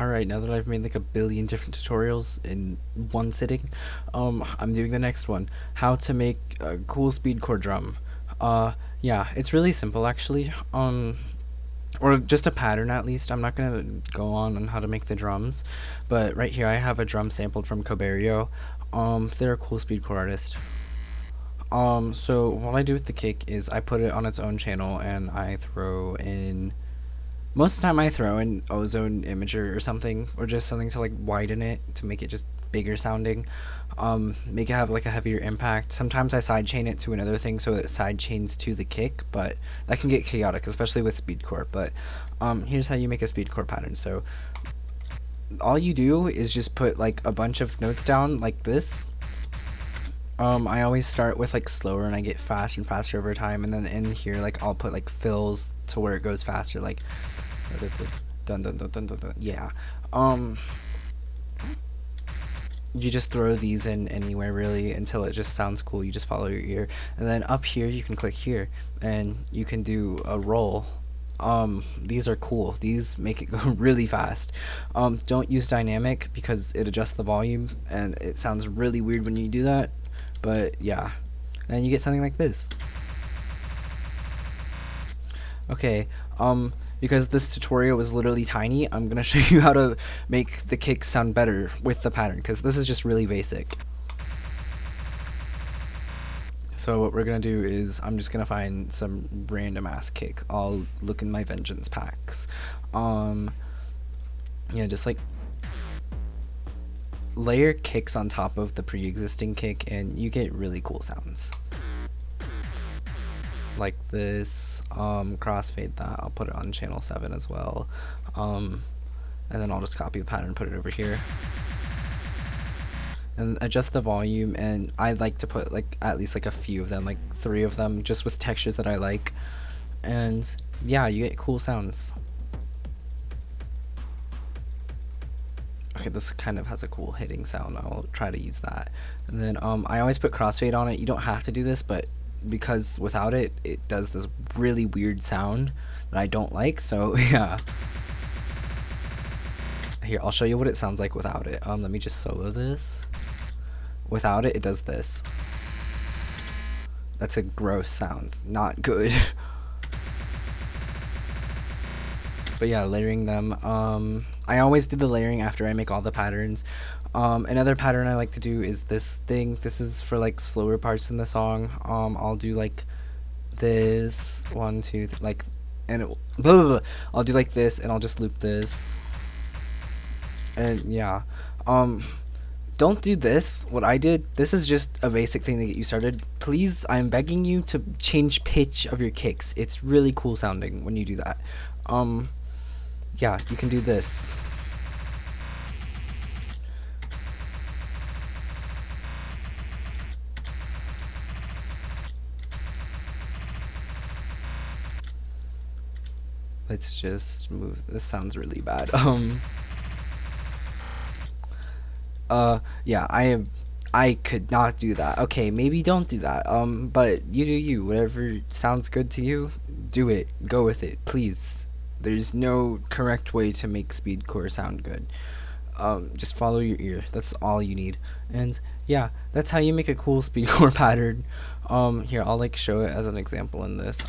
Alright, now that I've made like a billion different tutorials in one sitting, I'm doing the next one. How to make a cool speedcore drum. Yeah, it's really simple actually. Or just a pattern at least. I'm not gonna go on how to make the drums, but right here I have a drum sampled from Coberio. They're a cool speedcore artist. So what I do with the kick is I put it on its own channel and I throw in most of the time I throw in ozone imager or something, or just something to like widen it to make it just bigger sounding, make it have like a heavier impact. Sometimes I sidechain it to another thing so it sidechains to the kick, but that can get chaotic, especially with speedcore. But here's how you make a speedcore pattern. So all you do is just put like a bunch of notes down like this. I always start with like slower and I get faster and faster over time, and then in here like I'll put like fills to where it goes faster, like dun dun dun dun dun dun. Yeah. You just throw these in anywhere really until it just sounds cool. You just follow your ear, and then up here you can click here and you can do a roll. These are cool. These make it go really fast. Don't use dynamic because it adjusts the volume and it sounds really weird when you do that. But yeah, and you get something like this. Okay, because this tutorial was literally tiny, I'm gonna show you how to make the kicks sound better with the pattern, because this is just really basic. So what we're gonna do is I'm just gonna find some random ass kick. I'll look in my vengeance packs. Yeah, just like layer kicks on top of the pre-existing kick and you get really cool sounds like this. Crossfade that, I'll put it on channel 7 as well, and then I'll just copy the pattern and put it over here and adjust the volume. And I like to put like at least like a few of them, like 3 of them, just with textures that I like, and yeah, you get cool sounds. Okay, this kind of has a cool hitting sound. I'll try to use that. And then I always put crossfade on it. You don't have to do this, but because without it, it does this really weird sound that I don't like. So yeah. Here, I'll show you what it sounds like without it. Let me just solo this. Without it, it does this. That's a gross sound. Not good. But yeah, layering them. I always do the layering after I make all the patterns. Another pattern I like to do is this thing. This is for like slower parts in the song. I'll do like this 1 2 like, and it blah, blah, blah. I'll do like this and I'll just loop this, and yeah. Don't do this, what I did. This is just a basic thing to get you started. Please, I'm begging you to change pitch of your kicks. It's really cool sounding when you do that. Yeah, you can do this. Let's just move. This sounds really bad. Yeah, I could not do that. Okay, maybe don't do that. But you do you. Whatever sounds good to you, do it. Go with it, please. There's no correct way to make speedcore sound good. Just follow your ear. That's all you need. And yeah, that's how you make a cool speedcore pattern. Here, I'll like show it as an example in this.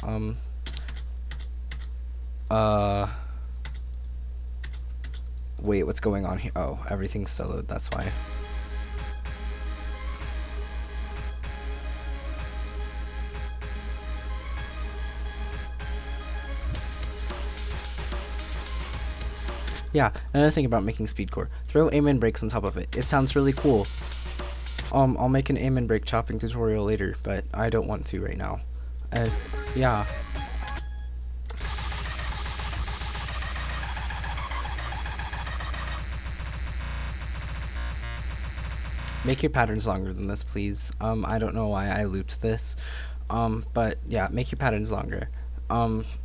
Wait, what's going on here? Oh, everything's soloed, that's why. Yeah, another thing about making speedcore, throw aim breaks on top of it. It sounds really cool. I'll make an aim break chopping tutorial later, but I don't want to right now. Yeah. Make your patterns longer than this, please. I don't know why I looped this. But yeah, make your patterns longer.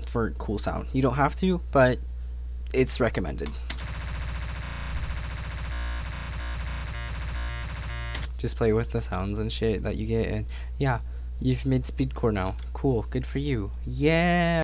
For cool sound. You don't have to, but it's recommended. Just play with the sounds and shit that you get, and yeah, you've made speedcore now. Cool, good for you. Yeah.